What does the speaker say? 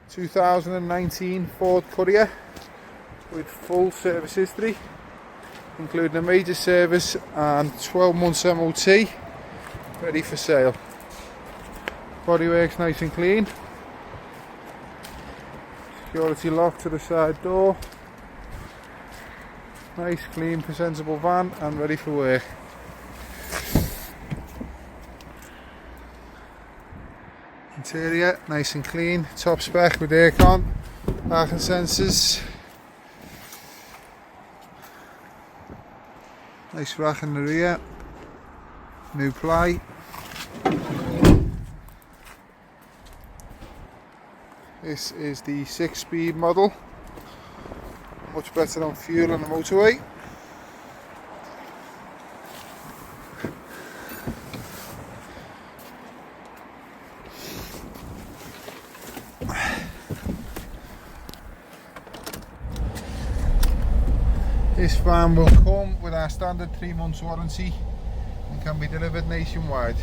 2019 Ford Courier with full service history, including a major service and 12 months MOT, ready for sale. Bodywork's nice and clean. Security lock to the side door. Nice, clean, presentable van and ready for work. Interior nice and clean, top spec with aircon, parking sensors. Nice rack in the rear, new ply. This is the 6-speed model, much better on fuel on the motorway. This van will come with our standard 3 months warranty and can be delivered nationwide.